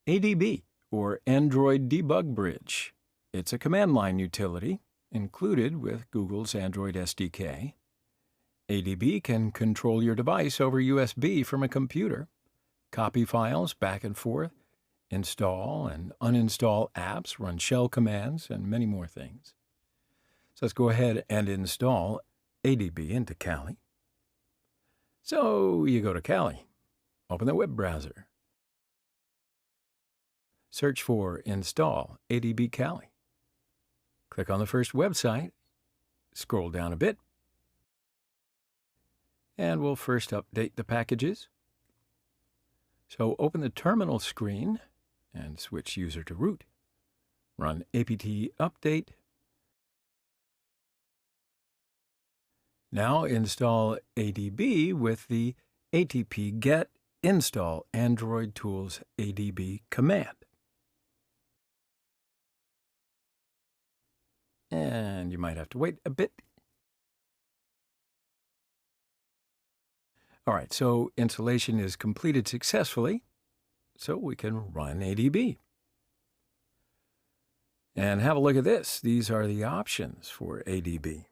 ADB, or Android Debug Bridge. It's a command line utility included with Google's Android SDK. ADB can control your device over USB from a computer, copy files back and forth, install and uninstall apps, run shell commands, and many more things. So let's go ahead and install ADB into Kali. So you go to Kali, open the web browser, search for Install ADB Kali. Click on the first website, scroll down a bit, and we'll first update the packages. So open the terminal screen and switch user to root. Run apt update. Now install ADB with the atp get install Android tools ADB command. And you might have to wait a bit. All right, so installation is completed successfully, so we can run ADB. And have a look at this. These are the options for ADB.